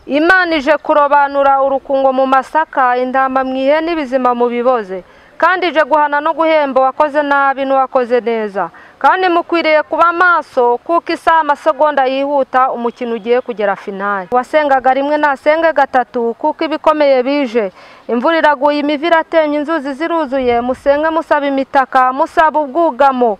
Imana ije kurobanura urukungo mu masaka, intama mu ihene, ibizima mu biboze, kandi ije guhana no guhemba uwakoze nabi n'uwakoze neza. Kandi mukwiriye kuba maso, kuko isaha amasegonda yihuta umukino ugiye kugera finali. Wasengaga rimwe nasenge gatatu, kuko ibikomeye bije. Imvura iraguye, imivu iratemye, inzuzi ziruzuye, musenge musaba imitaka, musaba ubwugamo.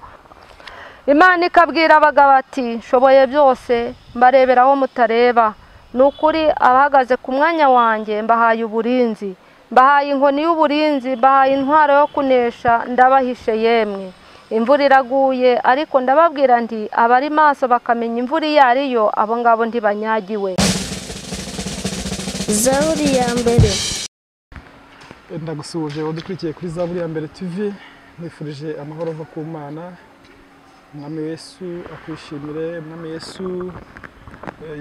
Imana ikabwira abagabo ati, nshoboye byose, mbarebera aho mutareba. Nukuri abahagaze ku mwanya wanjye mbahaye uburinzi, mbahaye inkoni y'uburinzi, mbahaye intwaro yo kunesha, ndabahishe yemwe. Imvura iraguye, ariko ndababwira ndi abari maso bakamenya imvura iyo ariyo, abo ngabo ntibanyagiwe. Zaburi ya mbere. Ndagusuje wadukurikiye kuri Zaburi ya mbere TV, nifurije amahoro ava ku Mana. Mwami Yesu akwishimire, Mwami Yesu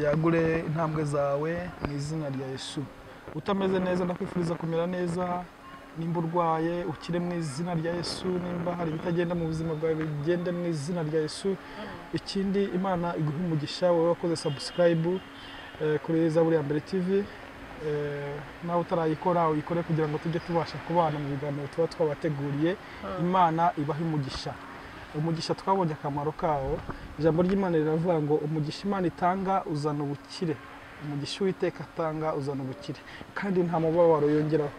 yagure intambwe zawe mu izina rya Yesu. Utameze neza ndakwifuriza kumera neza, nimba urwaye ukire mu izina rya Yesu, nimba hari bitagenda mu buzima bwawe bigende mu izina rya Yesu. Ikindi Imana iguhe umugisha wowe wakoze subscribe kuri Zaburi ya mbere TV, nawe utarayikora uyikore kugira ngo tujye tubasha kubana mu biganiro tuba twabateguriye. Imana ibahe umugisha. Umugisha twabonye akamaro kawo. Ijambo ry'Imana riravuga ngo umugisha Imana itanga uzana ubukire, umugisha Uwiteka atanga uzana ubukire, kandi nta mubabaro yongeraho.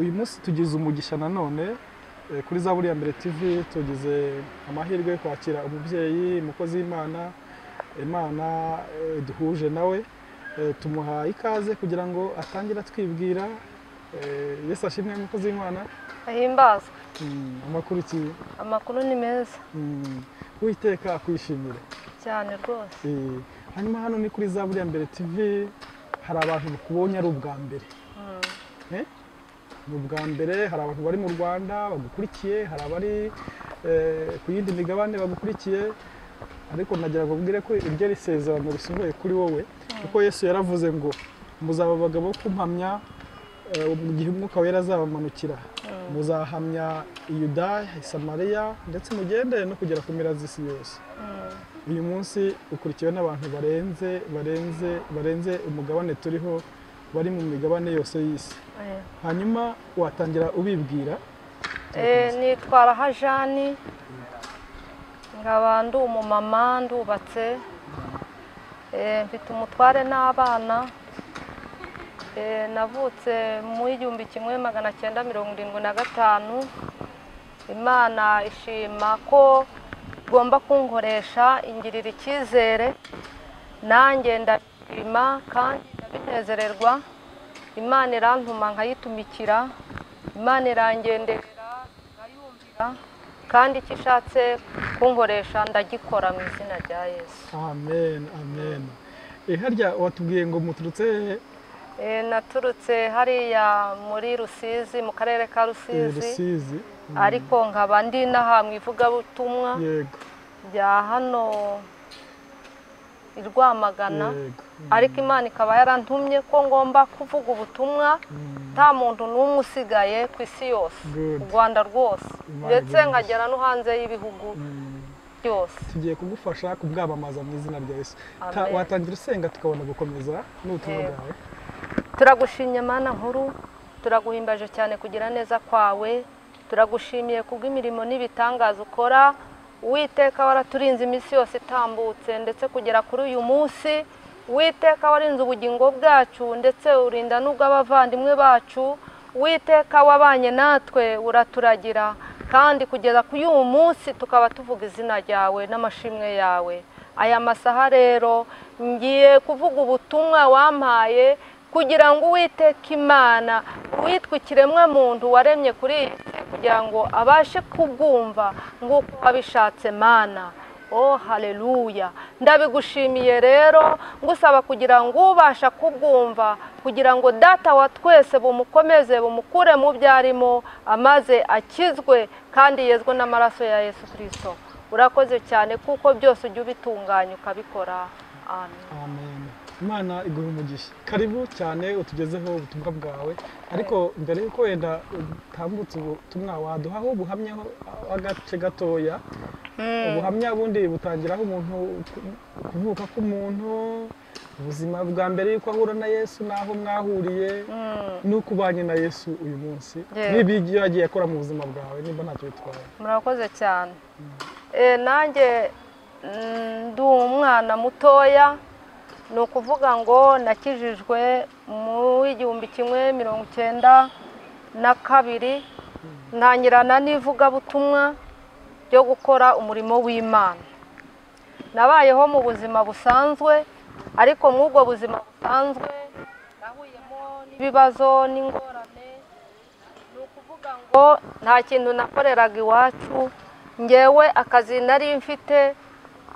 Uyu munsi tugize umugisha nanone kuri Zaburi ya mbere TV, tugize amahirwe yo kwakira umubyeyi umukozi w'Imana. Imana duhuje nawe, tumuha ikaze kugira ngo atangire atwibwira. Yesu ashimwe umukozi w'Imana. Ahimbazwe. Amakuru ki? Amakuru ni meza. Uwiteka akwishimire Cyane rwose. Hanyuma hano ni kuri Zaburi ya mbere TV, hari abantu bakubonye ari ubwa mbere. Ni ubwa mbere, hari abantu bari mu Rwanda bagukurikiye, hari abari ku yindi migabane bagukurikiye, ariko nagira ngo mbwire ko iryo risezerano risohoye kuri wowe, kuko Yesu yaravuze ngo muzaba abagabo bo kumpamya mu gihe Umwuka Wera azabamanukira. Muzahamya Yudaya, Samariya, ndetse mugende no kugera ku mpera z'isi yose. Uyu munsi ukurikiwe n'abantu barenze umugabane turiho, bari mu migabane yose y'isi. Hanyuma watangira ubibwira. Nitwara Hajani, nkaba ndi umumama, ndubatse, mfite umutware n'abana. Navutse mu 1975. Imana ishima ko igomba kunkoresha, ingirira icyizere, nanjye ndabishima kandi ndabinezererwa. Imana irantuma nkayitumikira, Imana irangenderera nkayumvira, kandi icyo ishatse kunkoresha ndagikora mu izina rya Yesu. Amen, amen. Harya watubwiye ngo muturutse? Naturutse hariya muri Rusizi, mu karere ka Rusizi. Ariko nkaba ndi n'aha mu ivugabutumwa bya hano i Rwamagana. Ariko Imana ikaba yarantumye ko ngomba kuvuga ubutumwa nta muntu n'umwe usigaye ku isi yose, u Rwanda rwose, ndetse nkagera no hanze y'ibihugu byose. Tugiye kugufasha kubwamamaza mu izina rya Yesu. Watangira usenga tukabona gukomeza n'ubutumwa bwawe. Turagushimye Mana nkuru, turaguhimbaje cyane kugira neza kwawe, turagushimiye kubw'imirimo n'ibitangaza ukora. Uwiteka waraturinze iminsi yose itambutse, ndetse kugera kuri uyu munsi. Uwiteka warinze ubugingo bwacu, ndetse urinda n'ubw'abavandimwe bacu. Uwiteka wabanye natwe, uraturagira, kandi kugeza kuri uyu munsi tukaba tuvuga izina ryawe n'amashimwe yawe. Aya masaha rero ngiye kuvuga ubutumwa wampaye, kugira ngo Uwiteka Imana, witwa ikiremwa muntu waremye kuri iyi si, kugira ngo abashe kubwumva nk'uko wabishatse Mana. Oh haleluya. Ndabigushimiye rero, ngusaba kugira ngo ubasha kubwumva, kugira ngo Data wa twese bumukomeze, bumukure mu byarimo, amaze akizwe kandi yezwe n'amaraso ya Yesu Kristo. Urakoze cyane kuko byose ujya ubitunganya ukabikora. Amen. Imana iguhe umugisha. Karibu cyane utugezeho ubutumwa bwawe. Ariko mbere yuko wenda utambutse ubutumwa, waduhaho ubuhamyaho agace gatoya. Ubuhamya bundi butangiraho umuntu kuvuka k'umuntu, ubuzima bwa mbere yuko ahura na Yesu naho mwahuriye nuko ubanye na Yesu uyu munsi n'ibyo yagiye akora mu buzima bwawe nimba ntacyo bitwaye. Murakoze cyane. Nanjye ndi umwana mutoya, ni ukuvuga ngo nakijijwe mu 1992 ntangirana n'ivugabutumwa ryo gukora umurimo w'Imana. Nabayeho mu buzima busanzwe, ariko mu ubwo buzima busanzwe nahuyemo n'ibibazo n'ingorane. Ni ukuvuga ngo nta kintu nakoreraga iwacu, ngewe akazi nari mfite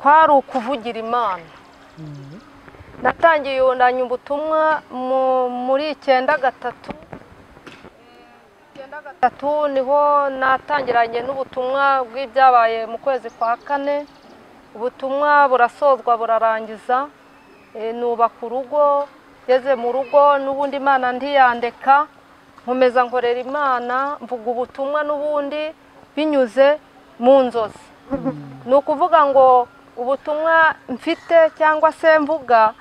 kwari ukuvugira Imana. Natangiye yundanya ubutumwa muri 93 niho natangiranye n'ubutumwa bw'ibyabaye mu kwezi kwa 4. Ubutumwa burasozwa burarangiza, nubaka urugo. Ngeze mu rugo n'ubundi Imana ndiyandeka, nkomeza nkorera Imana, mvuga ubutumwa n'ubundi binyuze mu nzozi. Ni ukuvuga ngo ubutumwa mfite cyangwa se mvuga,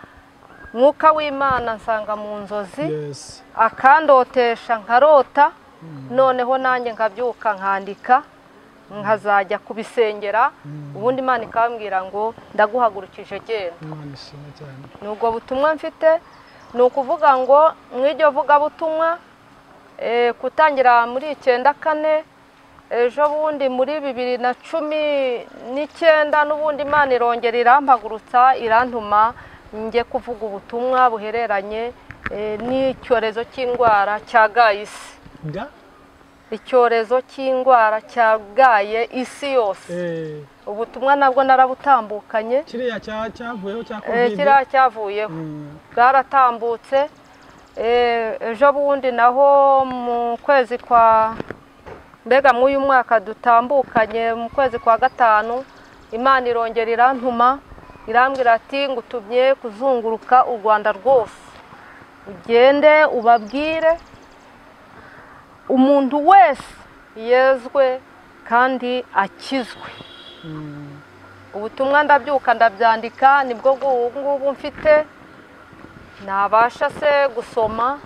Mwuka w'Imana nsanga mu nzozi, akandotesha nkarota, noneho nanjye nkabyuka nkandika, nkazajya kubisengera, ubundi Imana ikambwira ngo ndaguhagurukije genda. Nubwo butumwa mfite, ni ukuvuga ngo mw'iryo vugabutumwa kutangira muri 94, ejo bundi muri 2019 n'ubundi Imana irongera irampagurutsa irantuma njye kuvuga ubutumwa buhereranye n'icyorezo cy'indwara cyagaye isi. Icyorezo cy'indwara cyagaye isi yose. Ubutumwa nabwo narabutambukanye. Kiriya cyavuyeho cya Covid. Kiriya cyavuyeho. Bwaratambutse. Ejo bundi naho mu kwezi kwa mbega mu uyu mwaka dutambukanye mu kwezi kwa 5, Imana irongera irantuma irambwira ati ngutumye kuzunguruka u Rwanda rwose, ugende ubabwire umuntu wese yezwe kandi akizwe. Ubutumwa ndabyuka ndabyandika, nibwo ngubu mfite, nabasha se gusoma.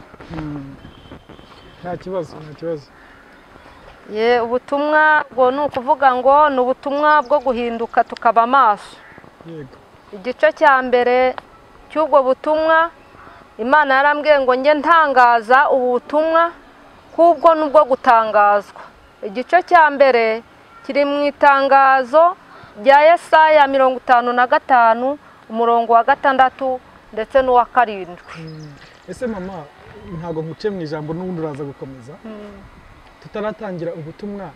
Nta kibazo. Ubutumwa bwo ni ukuvuga ngo ni ubutumwa bwo guhinduka tukaba amaso. Igice cya mbere cy'ubwo butumwa, Imana yarambwiye ngo njye ntangaza ubutumwa kubwo nubwo gutangazwa. Igice cya mbere kiri mu itangazo rya Yesaya 55 umurongo wa 6 ndetse n'uwa 7. Ese mama, ntago nkuce mu ijambo n'ubundi uraza gukomeza. Tutaratangira ubutumwa,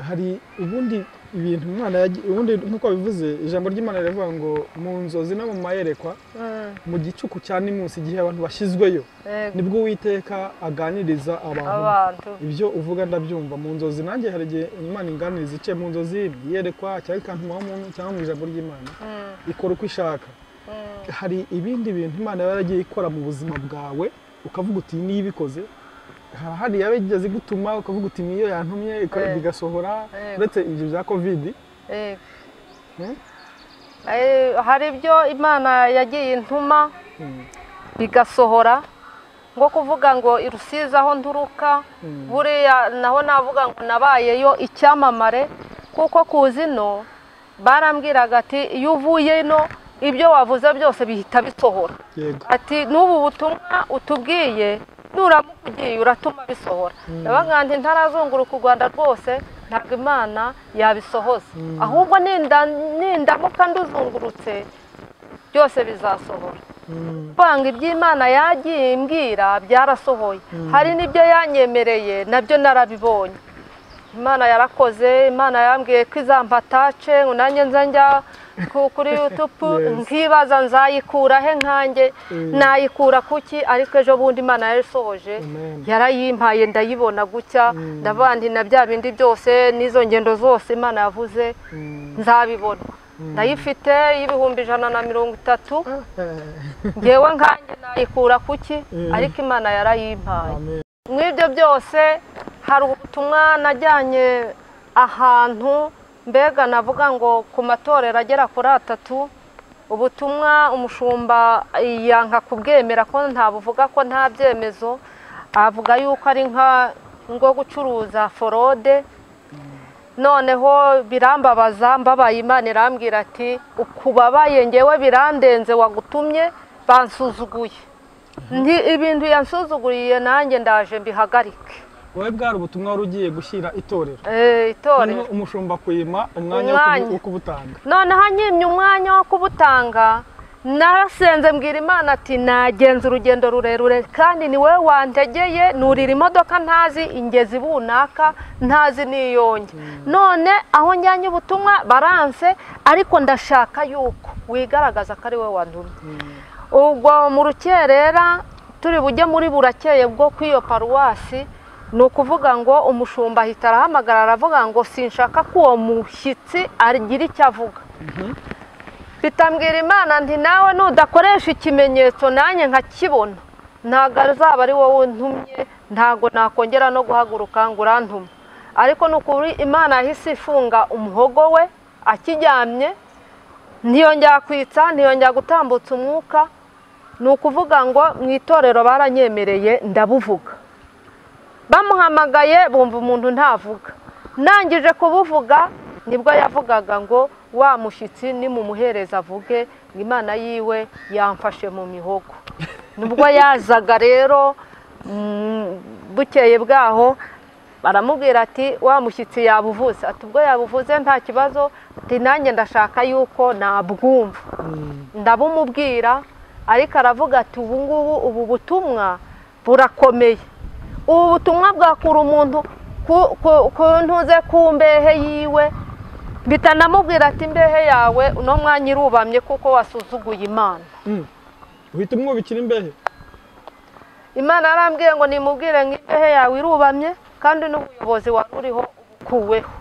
hari ubundi ibintu Imana ubundi nkuko bivuze, ijambo ry'Imana rivuga ngo mu nzozi no mu mayerekwa, mu gicuku cya nimunsi igihe abantu bashyizweyo, nibwo Uwiteka aganiriza abantu. Ibyo uvuga ndabyumva. Mu nzozi nanjye hari igihe Imana inganiriza iciye mu nzozi, yerekwa cyangwa ikantumaho umuntu cyangwa mu ijambo ry'Imana, ikora uko ishaka. Hari ibindi bintu Imana yaragiye ikora mu buzima bwawe ukavuga uti niba ikoze, hari yabigeze gutuma ukavuga uti niyo yantumye bigasohora, uretse ibyo bya Covid. Hari ibyo Imana yagiye intuma bigasohora, ngo kuvuga ngo irusiza aho nturuka, buriya naho navuga ngo nabayeyo icyamamare, kuko kuzino barambwiraga ati iyo uvuye no ibyo wavuze byose bihita bisohora. Ati n'ubu butumwa utubwiye nuramuka ugiye uratuma bisohora. Ndabaga nti ntarazunguruka u Rwanda rwose ntabwo Imana yabisohoza, ahubwo nindamuka nduzungurutse byose bizasohora. Banga iby'Imana yagiye imbwira byarasohoye, hari n'ibyo yanyemereye nabyo narabibonye. Imana yarakoze. Imana yambwiye ko izampatace nanjye nzajya kuri YouTube nkibaza nzayikura he nkanjye, nayikura kuki, ariko ejo bundi Imana yasohoje yarayimpaye ndayibona gucya. Ndabandi na bya bindi byose n'izo ngendo zose Imana yavuze nzabibona. Ndayifite y'ibihumbi 130, ngewe nkanjye nayikura kuki, ariko Imana yarayimpaye. Mw'ibyo byose hari ubutumwa najyanye ahantu, mbega navuga ngo ku matorero agera kuri 3, ubutumwa umushumba yanka kubwemera ko ntabuvuga ko nta byemezo, avuga yuko ari nko gucuruza forode. Noneho birambabaza, mbabaye Imana irambwira ati ukubabaye ngewe birandenze, wagutumye bansuzuguye. Ibintu yansuzuguriye nanjye ndaje mbihagarike. wowe bwari ubutumwa wari ugiye gushyira itorero. Itorero umushumba kwima umwanya wo kubutanga. Noneho anyimye umwanya wo kubutanga, narasenze mbwira Imana ati nagenze urugendo rurerure kandi ni wowe wantegeye, nurira imodoka ntazi ingezi bunaka, ntazi niyonge. None aho njyanye ubutumwa baranse, ariko ndashaka yuko wigaragaza ko ari wowe wantumye. Ubwo mu rukerera turi bujye muri burakeye bwo kw'iyo paruwasi, ni ukuvuga ngo umushumba ahita arahamagara aravuga ngo sinshaka ko uwo mushyitsi agira icyo avuga. Bitambwira Imana nti nawe nudakoresha ikimenyetso nanjye nkakibona, ntabwo azaba ari wowe ntumye, ntabwo nakongera no guhaguruka ngo urantume. Ariko nukuri Imana yahise ifunga umuhogo we akiryamye, ntiyongera kwitsa, ntiyongera gutambutsa umwuka. Ni ukuvuga ngo mu itorero baranyemereye ndabuvuga. Bamuhamagaye bumva umuntu ntavuga, nangije kubuvuga nibwo yavugaga ngo wa mushyitsi nimumuhereza avuge, Imana yiwe yamfashe mu mihogo. Nibwo yazaga rero, bukeye bwaho baramubwira ati wa mushyitsi yabuvuze. Ati ubwo yabuvuze nta kibazo, ati nanjye ndashaka yuko nabwumva. Ndabumubwira, ariko aravuga ati ubu ngubu ubu butumwa burakomeye. Ubu butumwa bwakura umuntu ntuze ku mbehe yiwe, bitanamubwira ati imbehe yawe uno mwanya irubamye kuko wasuzuguye Imana. Uhita umwubikira imbehe? Imana yarambwiye ngo nimubwire ngo imbehe yawe irubamye kandi n'ubuyobozi wari uriho ubukuweho.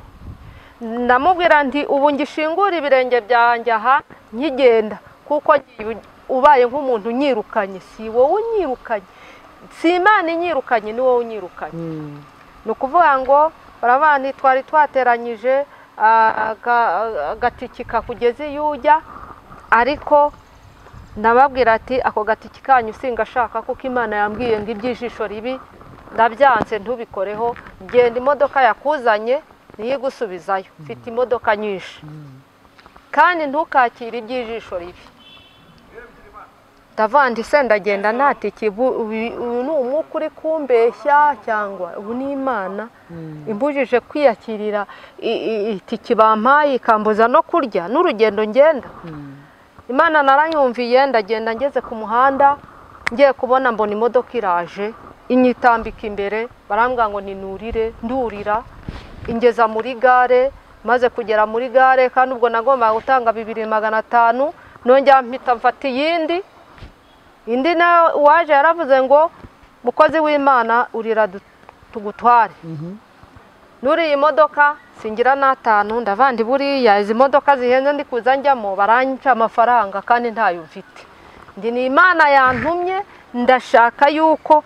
Ndamubwira nti ubu ngishingura ibirenge byanjye aha nkigenda, kuko ubaye nk'umuntu unyirukanye, si wowe unyirukanye, si Imana inyirukanye, ni wowe unyirukanye. Ni ukuvuga ngo barabana twari twateranyije agatiki kakugeze iyo ujya, ariko nababwira ati ako gatiki kanyu singashaka kuko Imana yambwiye ngo iby'ijisho ribi ndabyanze ntubikoreho, genda imodoka yakuzanye niyo igusubizayo, mfite imodoka nyinshi, kandi ntukakire iby'ijisho ribi. Ndavandi se ndagenda natiki, uyu ni umwuka uri kumbeshya cyangwa ubu ni Imana imbujije kwiyakirira itiki bampaye ikambuza no kurya n'urugendo ngenda. Imana naranyumviye, ndagenda ngeze ku muhanda, ngiye kubona mbona imodoka iraje inyitambika imbere, barambwira ngo ninurire, ndurira, ingeza muri gare. Maze kugera muri gare, kandi ubwo nagomba gutanga 2500, nongera mpita mfata indi na waje yaravuze ngo mukozi w'Imana urira tugutware. Nuri imodoka singira n'atanu, ndavandi buriya izi modoka zihenze ndi kuza njyamo baranyica amafaranga kandi ntayo mfite. Ndi ni Imana yantumye, ndashaka yuko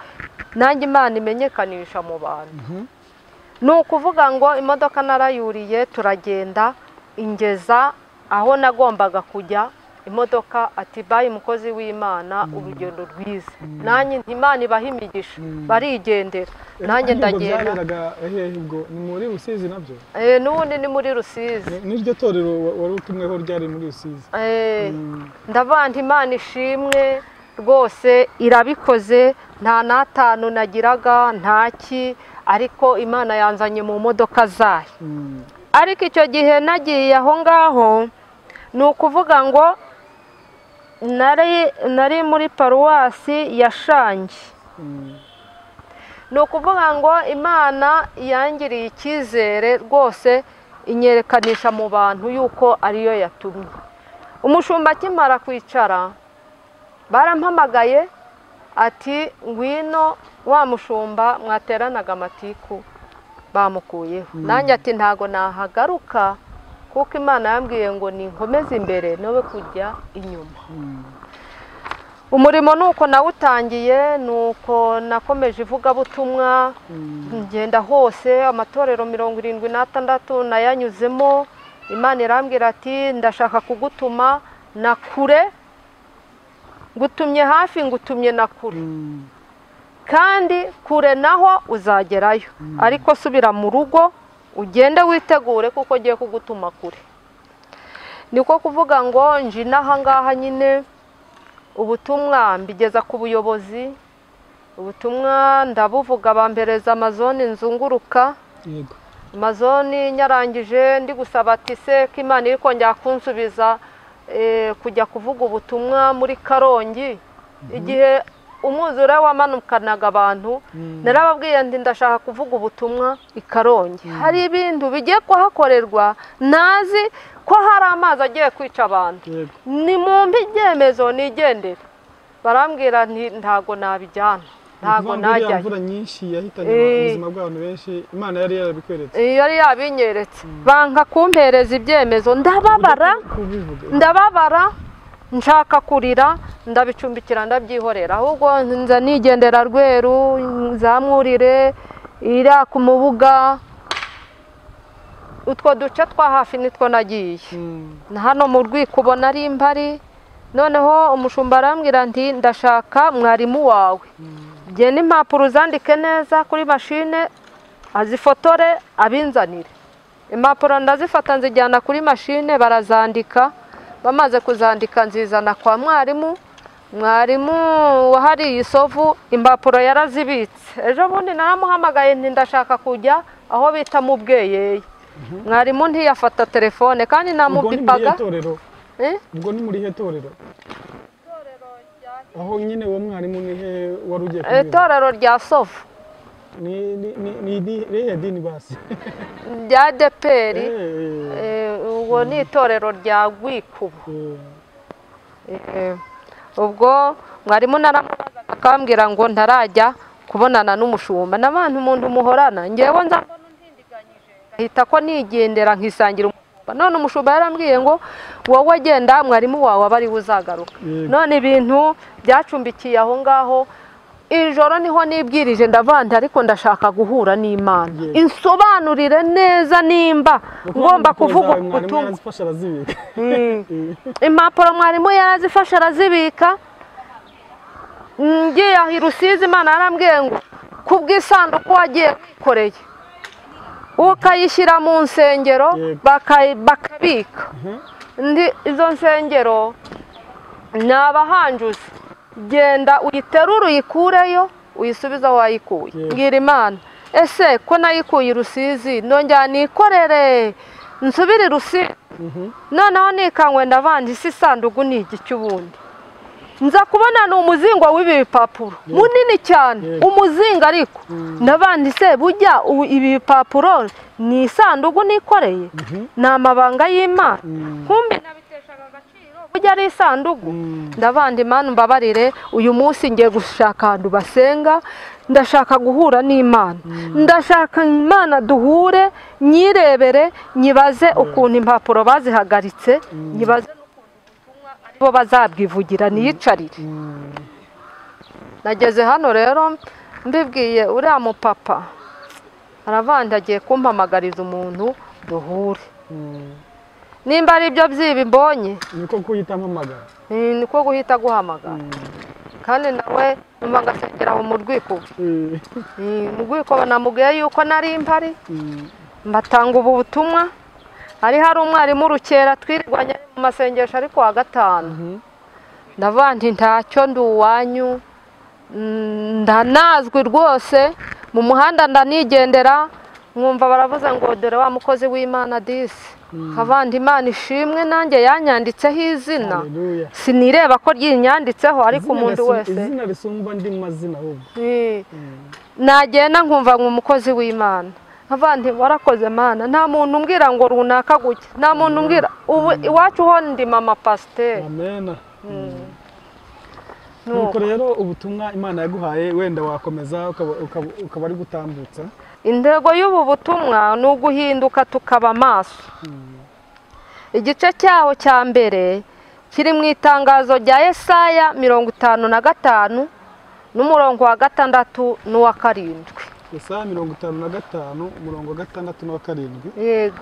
nanjye Imana imenyekanisha mu bantu. Ni ukuvuga ngo imodoka narayuriye, turagenda ingeza aho nagombaga kujya. Imodoka ati bayi mukozi w'Imana urugendo rwiza. Nanjye Imana ibahimigisha, barigendera, nanjye ndagenda. Ni muri Rusizi nabyo? N'ubundi ni muri Rusizi. N'iryo torero wari utumweho ryari muri Rusizi? Ndavandi Imana ishimwe rwose irabikoze, nta n'atanu nagiraga ntaki, ariko Imana yanzanye mu modoka zayo. Ariko icyo gihe nagiye aho ngaho, ni ukuvuga ngo nari muri paruwasi ya Shangi. Ni ukuvuga ngo Imana yangiriye icyizere rwose, inyerekanisha mu bantu yuko ariyo yatumye. Umushumba akimara kwicara barampamagaye ati ngwino wa mushumba mwateranaga amatiku bamukuyeho. Nanjye ati ntago nahagaruka kuko Imana yambwiye ngo ninkomeze imbere nobe kujya inyuma. Umurimo nuko nawutangiye, nuko nakomeje ivugabutumwa, ngenda hose, amatorero 76 nayanyuzemo. Imana irambwira ati ndashaka kugutuma na kure, ngutumye hafi ngutumye na kure, kandi kure naho uzagerayo, ariko subira mu rugo ugende witegure kuko giye kugutuma kure. Niko kuvuga ngo nje naha ngaha nyine ubutumwa mbigeza ku buyobozi, ubutumwa ndabuvuga bambereza amazoni nzunguruka, yego amazoni nyarangije ndi gusaba ati se ko Imana iri kongera kunsubiza kujya kuvuga ubutumwa muri Karongi. Igihe umwuzure wamanukanaga abantu narababwiye ndi ndashaka kuvuga ubutumwa i Karongi, hari ibintu bigiye kuhakorerwa nazi ko hari amazi agiye kwica abantu, ni mu mbyemezo nigendera. Barambwira ntago nabijyana, ntago najya. Imvura nyinshi yahitanye ubuzima bw'abantu benshi, Imana yari yarabikweretse. Yari yabinyeretse, banka kumpereza ibyemezo, ndababara nshaka kurira, ndabicumbikira ndabyihorera, ahubwo nza nigendera Rweru, Nzamwurire, ira ku Mubuga, utwo duce twa hafi nitwo nagiye. Hano mu Rwiko ubona ari impari, noneho umushumba arambwira nti ndashaka mwarimu wawe, genda impapuro uzandike neza kuri mashine, azifotore abinzanire. Impapuro ndazifata nzijyana kuri mashine, barazandika, bamaze kuzandika nzizana kwa mwarimu. Mwarimu wahari Isovu impapuro yarazibitse. Ejo bundi naramuhamagaye nti ndashaka kujya aho bita mu Bweyeye. Mwarimu ntiyafata telefone kandi namubipaga. Ubwo ni muri hetorero? Aho nyine uwo mwarimu ni he wari ugiye kubwira? Itorero rya Sovu. Ni dini basi? Rya Deperi. Ubwo ni itorero rya Rwikubu. Ubwo mwarimu naramubaza akambwira ngo ntarajya kubonana n'umushumba, n'abantu umuntu muhorana ngewe nzabona ntindiganyije ngahita ko nigendera nkisangira umushumba. None umushumba yarambwiye ngo wowe agenda mwarimu wawe aba ari uzagaruka. None ibintu byacumbikiye aho ngaho, ijoro niho nibwirije ndavanda, ariko ndashaka guhura n'Imana insobanurire neza nimba ngomba kuvuga ubutumwa. Impapuro mwarimu yarazifasha arazibika. Ngiye aho i Rusizi Imana yarambwiye ngo kubw'isanduku wagiye wikoreye ukayishyira mu nsengero bakabika. Izo nsengero ni abahanjuzi, genda uyiterure uyikureyo uyisubiza aho wayikuye. Mbwira Imana ese ko nayikuye i Rusizi nongera nikorere nsubire i Rusizi, noneho nikanywe ndavandi isi isanduku ni iki ubundi nza kubona ni umuzingo w'ibi bipapuro munini cyane, umuzingo ariko ndavandi se bujya ibi bipapuro ni isanduku nikoreye, ni amabanga y'Imana, kumbi nabiteshaga agaciro bujya ari isanduku. Ndavandi Imana mbabarire, uyu munsi ngiye gushaka ahantu basenga, ndashaka guhura n'Imana, ndashaka Imana duhure, nyirebere, nyibaze ukuntu impapuro bazihagaritse, nyibaze bo bazabwivugira niyicarire. Nageze hano rero mbibwiye uriya mupapa, aravandagiye kumpamagariza umuntu duhure. Nimba ari byo byibi mbonye niko guhita mpamagara, niko guhita guhamagara. Kandi nawe numva ngasengera mu Rwiko. Mu Rwiko namubwiye yuko nari impari, mbatanga ubu butumwa. Hari umwarimu Rukera twirwanya mu masengesho ariko wa gatanu. Ndavandi ntacyo ndi uwanyu, ndanazwi rwose, mu muhanda ndanigendera, mwumva baravuze ngo dore wa mukozi w'Imana disi. Havandi Imana ishimwe nanjye yanyanditseho izina, sinireba ko ryinyanditseho ariko umuntu wese izina risumba ndi mazina ahubwo. Nagenda nkumva nk'umukozi w'Imana. Havandi warakoze Mana, nta muntu umbwira ngo runaka gutya, nta muntu umbwira ubu iwacu ho ndi mama pasiteri. Amen. Nuko rero ubutumwa Imana yaguhaye wenda wakomeza ukaba ari gutambutsa. Intego y'ubu butumwa ni uguhinduka tukaba maso. Igice cyaho cya mbere kiri mu itangazo rya Yesaya 55 n'umurongo wa 6 n'uwa 7. Yesaya 55 umurongo wa 6 n'uwa 7. Yego.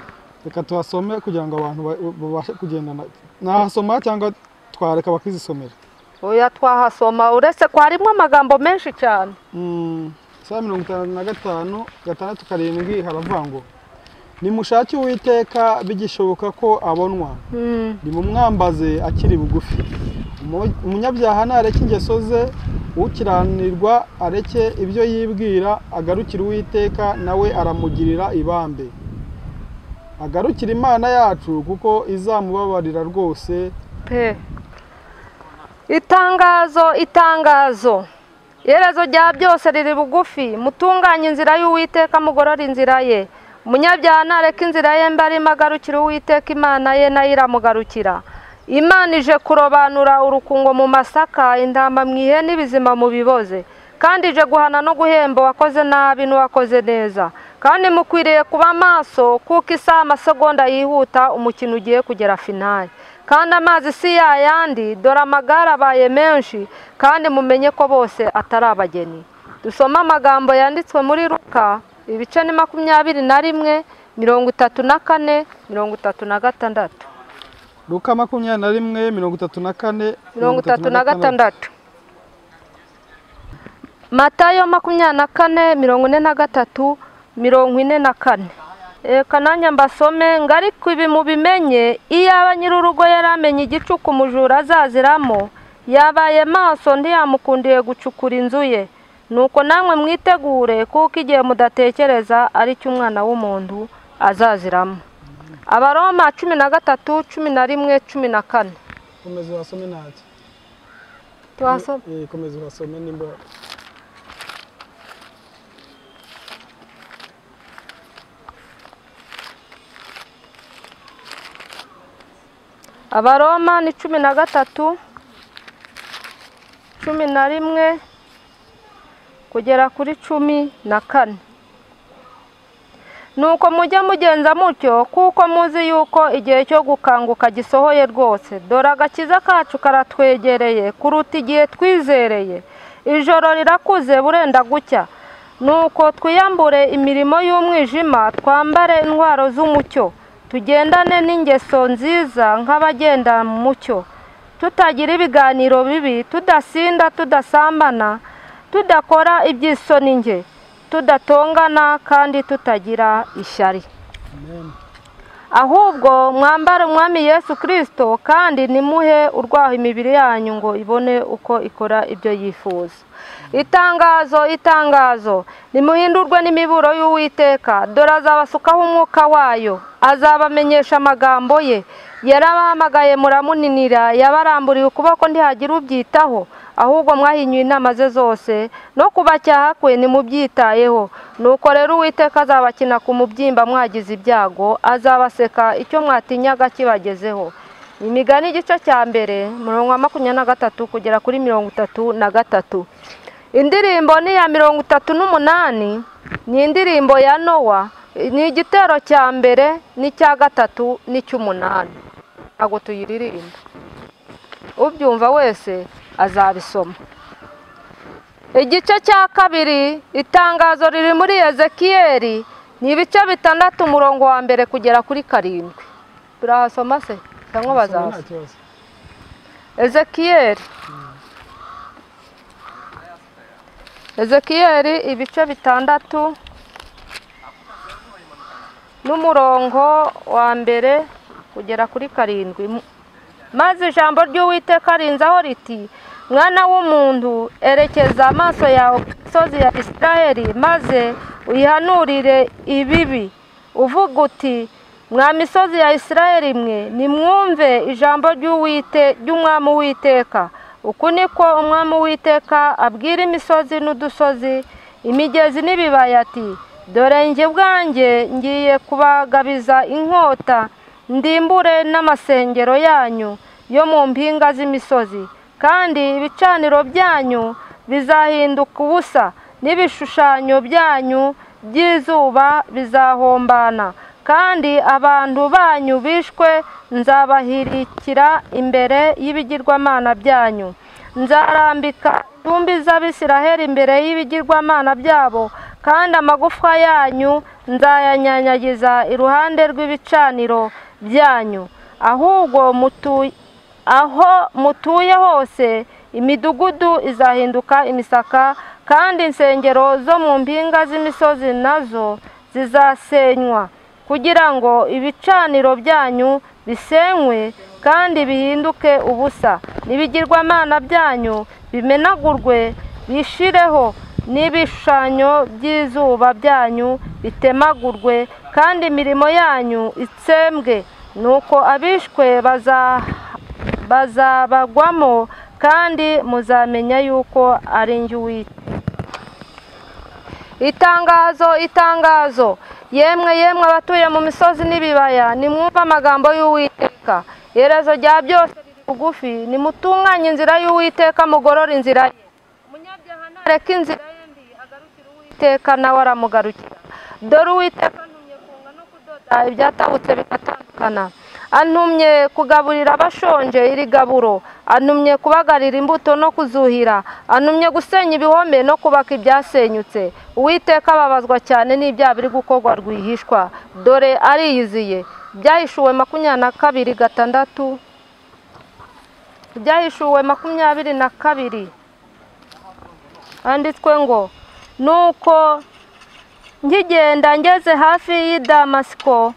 reka tuhasome kugira ngo abantu babashe kugendana. Nahasoma cyangwa twareka bakizisomera? Oya, twahasoma, uretse ko harimo amagambo menshi cyane. Saa 55 6:7 haravuga ngo nimushake Uwiteka bigishoboka ko abonwa, nimumwambaze akiri bugufi. Umunyabyaha nareke ingeso ze, ukiranirwa areke ibyo yibwira, agarukira Uwiteka nawe aramugirira ibambe. Agarukira Imana yacu kuko izamubabarira rwose pe. Itangazo iherezo rya byose riri bugufi, mutunganye inzira y'Uwiteka, mugorora inzira ye. Umunyabyaha nareke inzira ye mbi arimo agarukira Uwiteka Imana ye, nayo iramugarukira. Imana ije kurobanura urukungo mu masaka, intama mu ihene, ibizima mu biboze, kandi ije guhana no guhemba uwakoze nabi n'uwakoze neza. Kandi mukwiriye kuba maso, kuko isaha amasegonda yihuta, umukino ugiye kugera finali. Kandi amazi si yayandi, dore amagare abaye menshi, kandi mumenye ko bose atari abageni. Dusoma amagambo yanditswe muri Luka ibice ni 21, 34, 36. Luka 21, 34, 36. Matayo 24, 43, 44. Eka nanjye mbasome ngo ariko ibi mubimenye, iyaba nyir'urugo yaramenye igicuku umujura azaziramo, yabaye maso ntiyamukundiye gucukura inzu ye. Nuko namwe mwitegure, kuko igihe mudatekereza ari cyo Umwana w'umuntu azaziramo. Abaroma 13, 11, 14. Komeza wasome nati. Twasome. Komeza wasome nimba. Abaroma ni 13, 11 kugera kuri 14. Nuko mujye mugenza mutyo, kuko muzi yuko igihe cyo gukanguka gisohoye rwose. Dore agakiza kacu karatwegereye kuruta igihe twizereye. Ijoro rirakuze burenda gucya. Nuko twiyambure imirimo y'umwijima, twambare intwaro z'umucyo, tugendane n'ingeso nziza nk'abagenda mu mucyo, tutagira ibiganiro bibi, tudasinda, tudasambana, tudakora iby'isoni nke, tudatongana, kandi tutagira ishyari. Amen. Ahubwo mwambare Umwami Yesu Kristo, kandi nimuhe urwaho imibiri yanyu ngo ibone uko ikora ibyo yifuza. Itangazo, nimuhindurwe n'imiburo y'Uwiteka, dore azabasukaho umwuka wayo, azabamenyesha amagambo ye. Yarabahamagaye muramuninira, yabaramburiye ukuboko ntihagira ubyitaho, ahubwo mwahinyuye inama ze zose, no kubacyaha kwe nimubyitayeho. Nuko rero Uwiteka azabakina ku mubyimba mwagize ibyago, azabaseka icyo mwatinyaga kibagezeho. Imigani igice cya mbere 23 kugera kuri 33. Indirimbo ni ya 38, ni indirimbo ya Nowa, ni igitero cya mbere n'icya gatatu n'icy'umunani. Ntabwo tuyiririmba, ubyumva wese azabisoma. Igice cya kabiri, itangazo riri muri Ezekiyeli, ni ibice 6 umurongo wa mbere kugera kuri 7. Turahasoma se cyangwa bazaza? Ezekiyeli ibice 6 n'umurongo wa mbere kugera kuri 7. Maze ijambo ry'Uwiteka rinzaho riti, mwana w'umuntu, erekeza amaso yawe ku misozi ya Isirayeli, maze uyihanurire ibibi, uvuga uti, mwa misozi ya Isirayeli mwe, nimwumve ijambo ry'Umwami Uwiteka. Uku niko Umwami Uwiteka abwira imisozi n'udusozi, imigezi n'ibibaya ati, dore njye bwanjye ngiye kubagabiza inkota, ndimbure n'amasengero yanyu yo mu mpinga z'imisozi, kandi ibicaniro byanyu bizahinduka ubusa, n'ibishushanyo byanyu by'izuba bizahombana, kandi abantu banyu bishwe nzabahirikira imbere y'ibigirwamana byanyu. Nzarambika intumbi z'Abisiraheli imbere y'ibigirwamana byabo, kandi amagufwa yanyu nzayanyanyagiza iruhande rw'ibicaniro byanyu. Ahubwo aho mutuye hose imidugudu izahinduka imisaka, kandi insengero zo mu mpinga z'imisozi nazo zizasenywa, kugira ngo ibicaniro byanyu bisenywe kandi bihinduke ubusa, n'ibigirwamana byanyu bimenagurwe bishireho, n'ibishushanyo by'izuba byanyu bitemagurwe, kandi imirimo yanyu itsembwe. Nuko abishwe bazabagwamo, kandi muzamenya yuko ari njye Uwiteka. Itangazo, itangazo! Yemwe abatuye mu misozi n'ibibaya, nimwumve amagambo y'Uwiteka. Iherezo rya byose riri bugufi, nimutunganye inzira y'Uwiteka, mugorore inzira ye. Umunyabyaha nareka inzira ye mbi, agarukire Uwiteka, nawe aramugarukira. Dore Uwiteka antumye kunga no kudoda ibyatabutse bigatandukana, antumye kugaburira abashonje iri gaburo, antumye kubagarira imbuto no kuzuhira, antumye gusenya ibihome no kubaka ibyasenyutse. Uwiteka ababazwa cyane n'ibyaha biri gukorwa rwihishwa, dore ariyiziye. Byahishuwe 22:6. Byahishuwe 22. Handitswe ngo, nuko nkigenda ngeze hafi y'i Damasiko,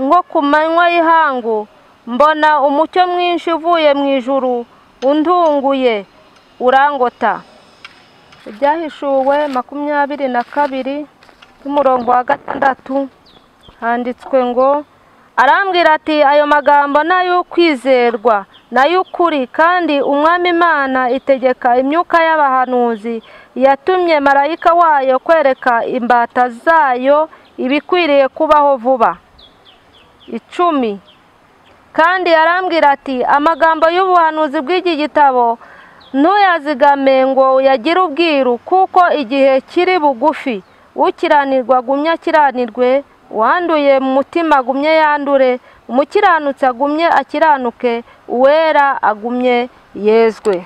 ngo ku manywa y'ihangu, mbona umucyo mwinshi uvuye mu ijuru untunguye urangota. Byahishuwe 22:6. Handitswe ngo, arambwira ati, ayo magambo ni ay'ukwizerwa n'ay'ukuri, kandi Umwami Imana itegeka imyuka y'abahanuzi yatumye marayika wayo kwereka imbata zayo ibikwiriye kubaho vuba. 10. Kandi arambwira ati, amagambo y'ubuhanuzi bw'iki gitabo ntuyazigame ngo uyagire ubwiru, kuko igihe kiri bugufi. Ukiranirwa agumye akiranirwe, uwanduye mu mutima agumye yandure, umukiranutsi agumye akiranuke, uwera agumye yezwe.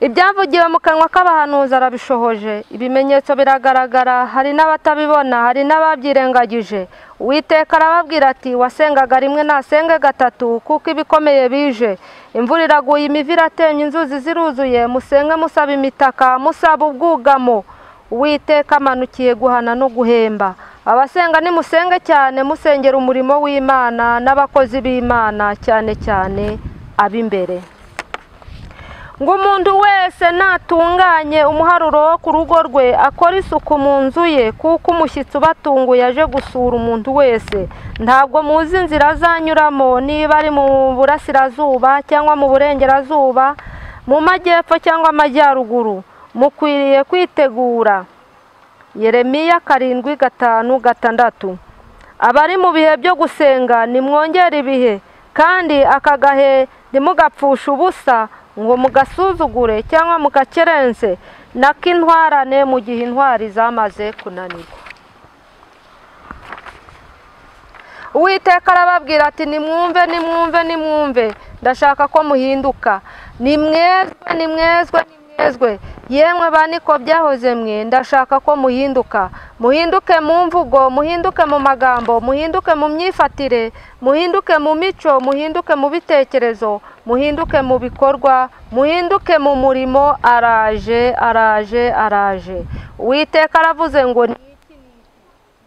Ibyavugiwe mu kanwa k'abahanuzi arabishohoje. Ibimenyetso biragaragara, hari n'abatabibona, hari n'ababyirengagije. Uwiteka arababwira ati, wasengaga rimwe nasenge gatatu, kuko ibikomeye bije. Imvura iraguye, imivu iratemye, inzuzi ziruzuye, musenge musaba imitaka, musaba ubwugamo. Uwiteka amanukiye guhana no guhemba. Abasenga nimusenge cyane, musengera umurimo w'Imana n'abakozi b'Imana, cyane cyane ab'imbere. Ngo umuntu wese natunganye umuharuro wo ku rugo rwe, akora isuku mu nzu ye, kuko umushyitsi ubatunguye aje gusura umuntu wese. Ntabwo muzi inzira azanyuramo, niba ari mu burasirazuba cyangwa mu burengerazuba, mu majyepfo cyangwa amajyaruguru. Mukwiriye kwitegura. Yeremiya 7:5-6. Abari mu bihe byo gusenga nimwongere ibihe, kandi aka gahe ntimugapfushe ubusa ngo mugasuzugure cyangwa mugakerense, n'ak'intwarane mu gihe intwari zamaze kunanirwa. Uwiteka arababwira ati, nimwumve, nimwumve, nimwumve, ndashaka ko muhinduka. Nimwezwe, nimwezwe, nimwezwe, yemwe baniko byahoze mwe, ndashaka ko muhinduka. Muhinduke mu mvugo, muhinduke mu magambo, muhinduke mu myifatire, muhinduke mu mico, muhinduke mu bitekerezo, muhinduke mu bikorwa, muhinduke mu murimo. Araje, araje, araje. Uwiteka aravuze ngo,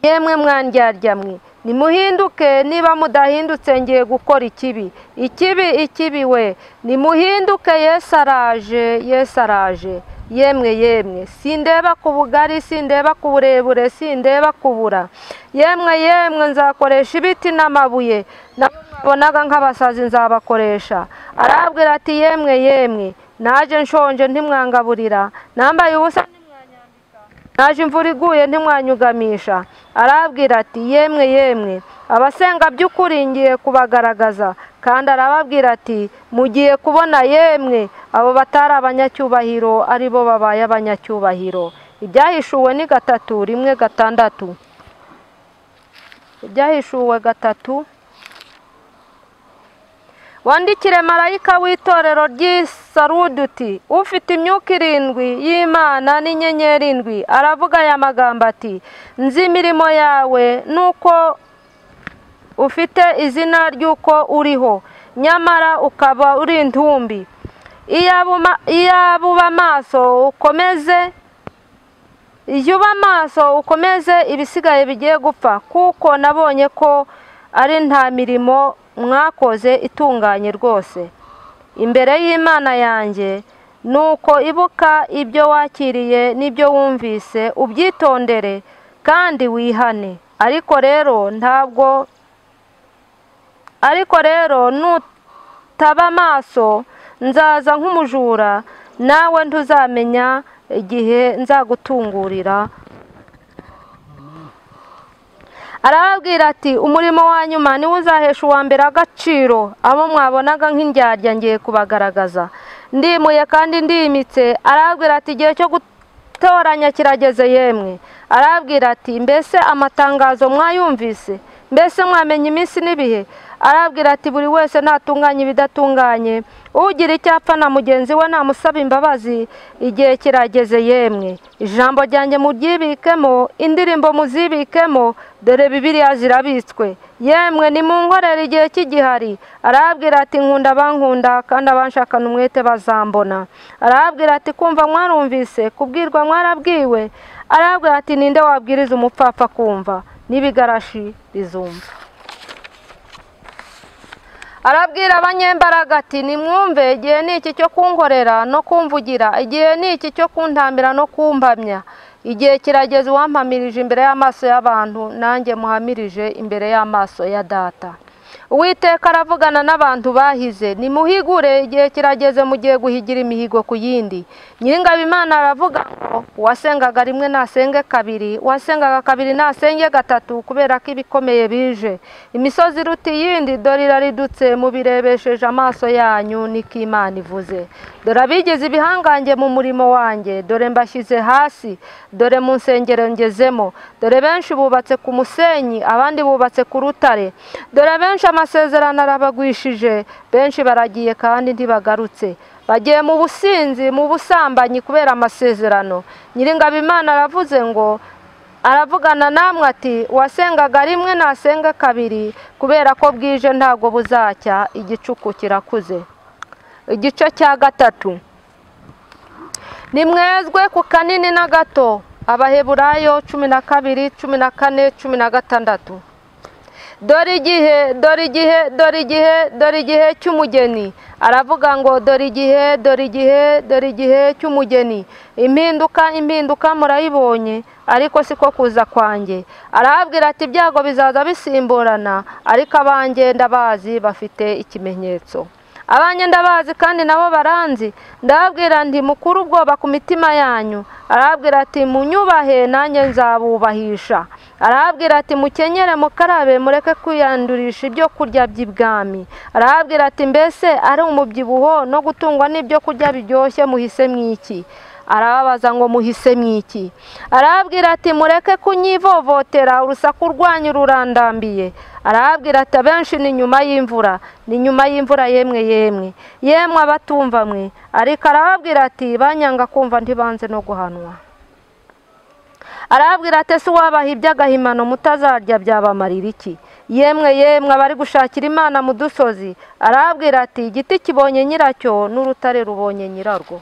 yemwe mwandyarya mwe, nimuhinduke. Niba mudahindutse ngiye gukora ikibi, ikibi, ikibi we. Nimuhinduke, Yesu araje, Yesu araje. Yemwe, yemwe, sindeba ku bugari, sindeba ku burebure, sindeba kubura. Yemwe, yemwe, nzakoresha ibiti n'amabuye, nabo mwabonaga nk'abasazi nzabakoresha. Arabwira ati, yemwe, yemwe, naje nshonje ntimwangaburira, nambaye ubusa ntimwanyambika, naje imvura iguye ntimwanyugamisha. Arabwira ati, yemwe, yemwe, abasenga by'ukuri ngiye kubagaragaza. Kandi arababwira ati, mugiye kubona yemwe abo batari abanyacyubahiro ari bo babaye abanyacyubahiro. Ibyahishuwe ni 3:1-6. Ibyahishuwe 3. wandikire marayika w'itorero ry'i Sarudi uti ufite imyuka 7 y'Imana n'inyenyeri 7 aravuga aya magambo ati nzi imirimo yawe nuko ufite izina ry'uko uriho nyamara ukaba uri intumbi iyabuba amaso ukomeze ibisigaye bigiye gupfa kuko nabonye ko ari nta mirimo mwakoze itunganye rwose imbere y'Imana yanjye nuko ibuka ibyo wakiriye n'ibyo wumvise ubyitondere kandi wihane ariko rero nutaba amaso nzaza nk'umujura nawe ntuzamenya igihe nzagutungurira. Arababwira ati umurimo wa nyuma niwo uzahesha uwa mbere agaciro abo mwabonaga nk'indyarya ngiye kubagaragaza ndimuye kandi ndimitse. Arababwira ati igihe cyo gutoranya kirageze yemwe. Arababwira ati mbese amatangazo mwayumvise mbese mwamenye iminsi n'ibihe. Arababwira ati buri wese natunganye ibidatunganye ugira icyapfa na mugenzi we namusaba imbabazi igihe kirageze yemwe. Ijambo ryanjye muryibikemo indirimbo muzibikemo dore Bibiliya zirabitswe yemwe nimunkorere igihe cy'igihari. Arababwira ati nkunda abankunda kandi abanshakana umwete bazambona. Arababwira ati kumva mwarumvise kubwirwa mwarabwiwe. Arababwira ati ninde wabwiriza umupfapfa kumva n'ibigarashi bizumva. Arabwira abanyembaraga ati nimwumve igihe ni iki cyo kunkorera no kumvugira igihe ni iki cyo kuntambira no kumpamya igihe kirageze uwampamirije imbere y'amaso y'abantu nanjye muhamirije imbere y'amaso ya data. Uwiteka aravugana n'abantu bahize nimuhigure igihe kirageze mugiye guhigira imihigo ku yindi. Nyiringabo Imana aravuga ngo wasengaga rimwe nasenge kabiri wasengaga kabiri nasenge gatatu kubera ko ibikomeye bije. Imisozi iruta iyindi dore iraridutse mubirebesheje amaso yanyu niko Imana ivuze. Dore abigeze ibihangange mu murimo wanjye dore mbashyize hasi dore mu nsengero ngezemo dore benshi bubatse ku musenyi abandi bubatse ku rutare dore benshi amasezerano arabagwishije benshi baragiye kandi ntibagarutse bagiye mu businzi mu busambanyi kubera amasezerano. Nyiringabo Imana aravuze ngo aravugana namwe ati wasengaga rimwe nasenga kabiri kubera ko bwije ntago buzacya igicuku kirakuze. Igice cya gatatu nimwezwe ku kanini na gato. Abaheburayo 12, 14, 16. Dore igihe cy'umugeni. Aravuga ngo dore igihe cy'umugeni. Impinduka murayibonye ariko siko kuza kwanjye. Arababwira ati ibyago bizaza bisimburana ariko abanjye ndabazi bafite ikimenyetso. Abanye ndabazi kandi nabo baranzi. Ndababwira ndi mukuru ubwoba ku mitima yanyu. Arababwira ati munyubahe nanjye nzabubahisha. Arababwira ati mukenyere mukarabe mureke kwiyandurisha ibyo kurya by'ibwami. Arababwira ati mbese ari umubyibuho no gutungwa n'ibyo kurya biryoshye muhise mwiki. Arababaza ngo muhise mwiki. Arababwira ati mureke kunyivovotera urusaku rwanyu rurandambiye. Arababwira ati abenshi ni nyuma y'imvura yemwe abatumva mwe. Ariko arababwira ati banyanga kumva ntibanze no guhanwa. Arababwira ati se wabaha iby'agahimano mutazarya byabamarira iki? Yemwe abari gushakira Imana mu dusozi. Arababwira ati igiti kibonye nyiracyo n'urutare rubonye nyirarwo.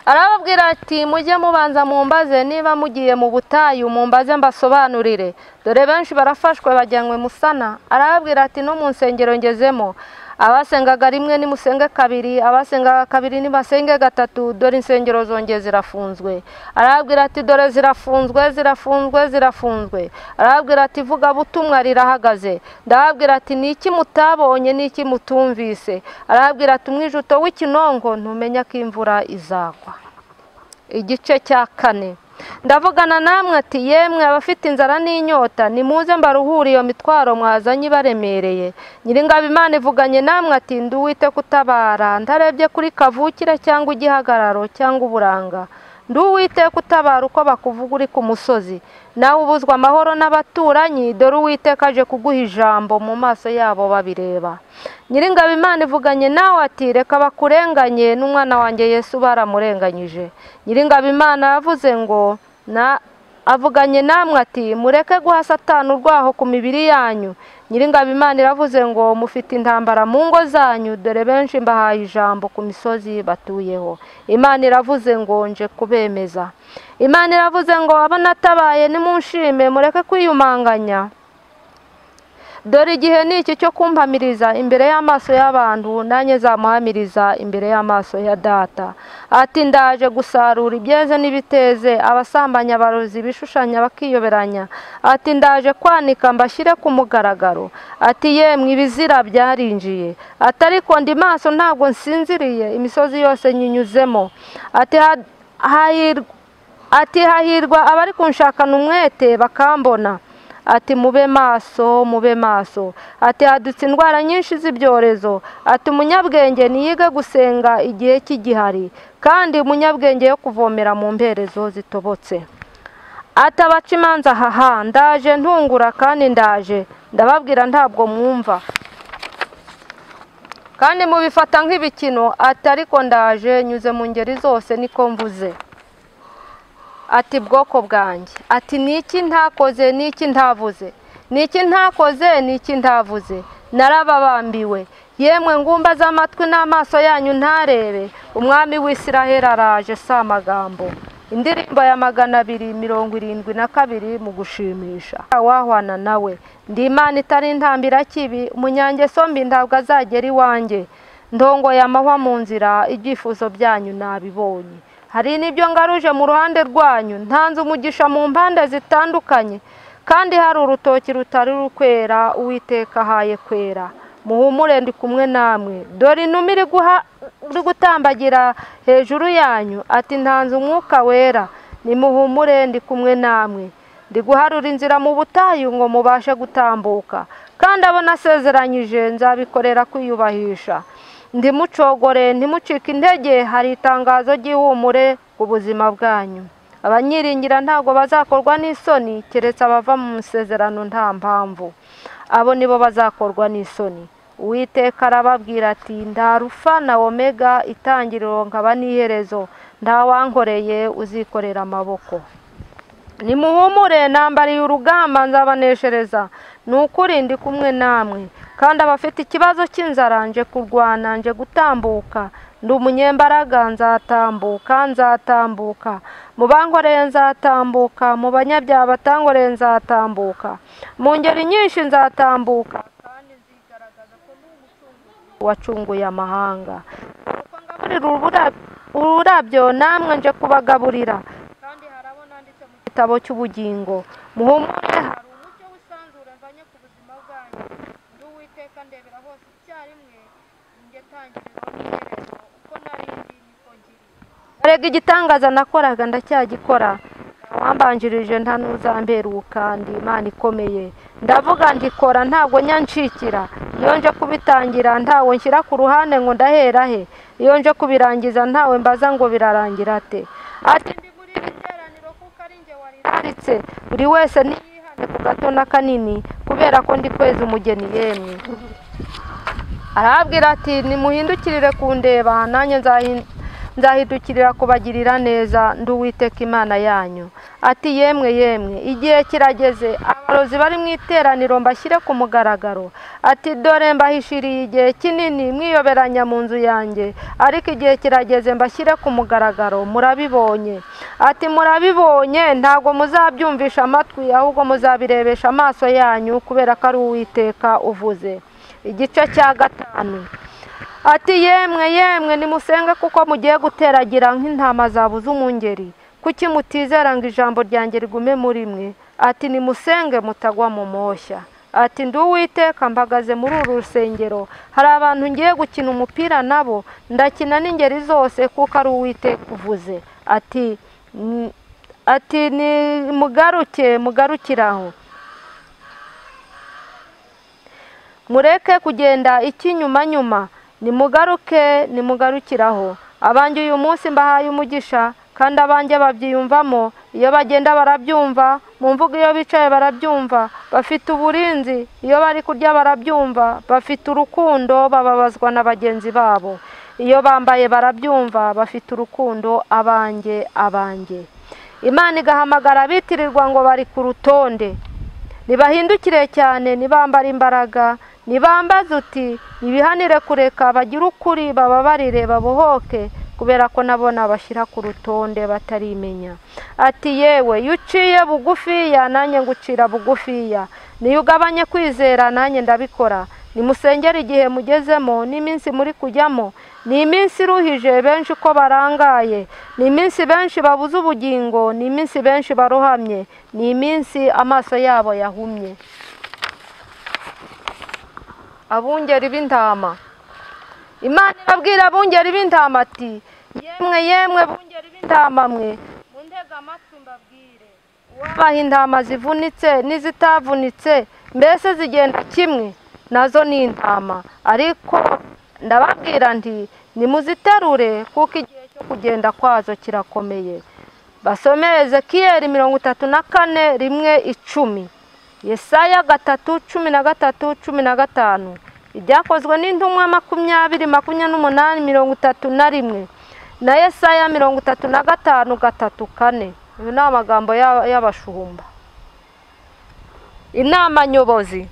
Arababwira ati mujye mubanza mumbaze niba mugiye mu butayu mumbaze mbasobanurire dore benshi barafashwe bajyanywe musana. Arababwira ati no mu nsengero ngezemo abasengaga rimwe nimusenge kabiri abasengaga kabiri nibasenge gatatu dore insengero zonge zirafunzwe. Arababwira ati dore zirafunzwe. Arababwira ati vuga butumwa rirahagaze. Ndababwira ati niki mutabonye niki mutumvise. Arababwira ati umwijuto w'ikinongo ntumenya ko imvura izagwa. Igice cya kane. Ndavugana namwe ati yemwe abafite inzara n'inyota nimuze mbaruhure iyo mitwaro mwazanye baremereye. Nyiringabo Imana ivuganye namwe ati nduwite kutabara ndarebye kuri kavukire cyangwa igihagararo cyangwa uburanga ndi Uwiteka utabara uko bakuvuga uri ku musozi, nawe ubuzwa amahoro n'abaturanyi, dore Uwiteka aje kuguha ijambo mu maso yabo babireba. Nyiringabo Imana ivuganye nawe ati reka bakurenganye, n'umwana wanjye Yesu baramurenganyije. Nyiringabo Imana yavuze ngo avuganye namwe ati mureke guha Satani urwaho ku mibiri yanyu. Nyiringabo Imana iravuze ngo mufite intambara mu ngo zanyu, dore benshi mbahaye ijambo ku misozi batuyeho. Imana iravuze ngo nje kubemeza. Imana iravuze ngo abo natabaye nimunshime, mureke kwiyumanganya. Dore igihe ni iki cyo kumpamiriza imbere y'amaso y'abantu, nanjye zamuhamiriza imbere y'amaso ya Data. Ati ndaje gusarura ibyeze n'ibiteze, abasambanya abarozi bishushanya bakiyoberanya. Ati ndaje kwanika mbashyire ku mugaragaro. Ati yemwe ibizira byarinjiye. Ati ariko ndi maso ntabwo nsinziriye, imisozi yose nyinyuzemo. Ati hahirwa abari kunshakana umwete bakambona. Ati mube maso, mube maso. Ati hadutse indwara nyinshi z'ibyorezo. Ati umunyabwenge niyige gusenga igihe cy'igihari, kandi umunyabwenge yo kuvomera mu mperezo zitobotse. Ati abaca imanza haha, ndaje ntungura kandi ndaje ndababwira ntabwo mwumva, kandi mubifata nk'ibikino. Ati ariko ndaje nyuze mu ngeri zose niko mvuze. Ati bwoko bwanjye, ati niki ntakoze niki ntavuze, niki ntakoze niki ntavuze, narababambiwe. Yemwe ngumba z'amatwi n'amaso yanyu ntarebe, umwami w'Isiraheli araje si amagambo. Indirimbo ya 272 mu gushimisha. Wahwana nawe, ndi Imana itari intambira kibi, umunyangeso mbi ntabwo azagera iwanjye. Ndongoye amahwa mu nzira, ibyifuzo byanyu nabibonye. Hari n'ibyo ngaruje mu ruhande rwanyu, ntanze umugisha mu mpande zitandukanye, kandi hari urutoki rutari rukwera Uwiteka ahaye kwera. Muhumure ndi kumwe namwe, dore inuma iri gutambagira hejuru yanyu. Ati ntanze umwuka wera, nimuhumure ndi kumwe namwe. Ndi guharura inzira mu butayu ngo mubashe gutambuka, kandi abo nasezeranyije nzabikorera kwiyubahisha. Ndimucogore ntimucike intege, hari itangazo ry'ihumure ku buzima bwanyu. Abanyiringira ntabwo bazakorwa n'isoni, keretse abava mu musezerano nta mpamvu. Abo nibo bazakorwa n'isoni. Uwiteka arababwira ati nda Alufa na Omega, itangiriro nkaba n'iherezo, nta wankoreye uzikorera amaboko. Nimuhumure nambariye urugamba nzabaneshereza, nukuri ndi kumwe namwe. Kandi abafite ikibazo cy'inzara nje kurwana, nje gutambuka. Ndi umunyembaraga nzatambuka, nzatambuka. Mu bankoreye nzatambuka, mu banyabyaha batankoreye nzatambuka. Mu ngeri nyinshi nzatambuka, kandi nzigaragaza ko ndi umucunguzi wacunguye amahanga. Uko ngaburira ururabyo namwe nje kubagaburira, kandi harabo nanditse mu gitabo cy'ubugingo. Muhumure hari umucyo w'isanzure mvanye ku buzima bwanyu. Ndi Uwiteka ndebera hose icyarimwe, njye tangiriro n'iherezo, uko nari ndi niko nkiri. Erega igitangaza nakoraga ndacyagikora, wambanjirije nta n'uzamperuka. Ndi Imana ikomeye, ndavuga ndikora ntabwo nyanshikira. Iyo nje kubitangira ntawe nshyira ku ruhande ngo ndahera he, iyo nje kubirangiza ntawe mbaza ngo birarangira ate. Ati ndi muri iteraniro kuko ari njye wariraritse, buri wese niyihane ku gato n'akanini, kubera ko ndi kweza umugeni yemwe. Arabwira ati nimuhindukirire kundeba, nanjye nzahindukirira kubagirira neza. Ndi Uwiteka Imana yanyu. Ati yemwe igihe kirageze, abarozi bari mu iteraniro mbashyire ku mugaragaro. Ati dore mbahishiriye igihe kinini mwiyoberanya mu nzu yanjye, ariko igihe kirageze mbashyire ku mugaragaro. Murabibonye. Ati murabibonye, ntabwo muzabyumvisha amatwi, ahubwo muzabirebesha amaso yanyu, kubera ko ari Uwiteka uvuze. Igice cya 5. Ati yemwe nimusenge kuko mugiye guteragira nk'intama zabuze umungeri. Kuki mutizera ngo ijambo ryanjye rigume muri mwe? Ati nimusenge mutagwa mu moshya. Ati ndi Uwiteka mbagaze muri uru rusengero, hari abantu ngiye gukina umupira nabo, ndakina n'ingeri zose kuko ari Uwiteka uvuze. Ati ni mugarukiraho, mureke kugenda ikinyuma, nimugarukiraho. Abanjye uyu munsi mbahaye umugisha, kandi abanjye babyiyumvamo. Iyo bagenda barabyumva, mu mvugo iyo bicaye barabyumva, bafite uburinzi. Iyo bari kurya barabyumva, bafite urukundo, bababazwa na bagenzi babo. Iyo bambaye barabyumva, bafite urukundo, abanjye. Imana igahamagara abitirirwa ngo bari ku rutonde. Nibahindukire cyane, nibambara imbaraga, nibambaze uti nibihanire kureka, bagire ukuri, bababarire, babohoke, kubera ko nabona bashyira ku rutonde batarimenya. Ati yewe iyo uciye bugufiya nanjye ngucira bugufiya, niyo ugabanye kwizera nanjye ndabikora. Nimusengere igihe mugezemo n'iminsi muri kujyamo, ni iminsi iruhije benshi ko barangaye, ni iminsi benshi babuze ubugingo, ni iminsi benshi barohamye, ni iminsi amaso yabo yahumye. Abungeri b'intama. Imana irabwira abungeri b'intama ati yemwe bungeri b'intama mwe, muntege amatwi mbabwire, uwabaha intama zivunitse n'izitavunitse mbese zigenda kimwe, nazo ni intama. Ariko ndababwira nti nimuziterure kuko igihe cyo kugenda kwazo kirakomeye. Basomeye Ezekiyeli 34:1, Yesaya 3:13-15, Ibyakozwe n'Intumwa 20:28-31, na Yesaya 35:3-4. Ibi ni amagambo y'abashumba. Inama nyobozi.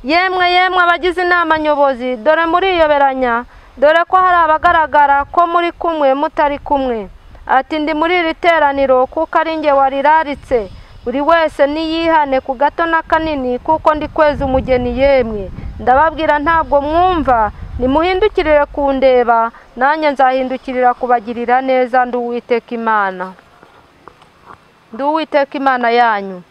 Yemwe abagize inama nyobozi, dore muriyoberanya, dore ko hari abagaragara ko muri kumwe mutari kumwe. Ati ndi muri iri teraniro kuko ari nge wariraritse. Buri wese niyihane ku gato na kanini kuko ndi kweza umugeni. Yemwe ndababwira ntabwo mwumva, nimuhindukirire kundeba, nanjye nzahindukirira kubagirira neza. Ndi Uwiteka Imana yanyu.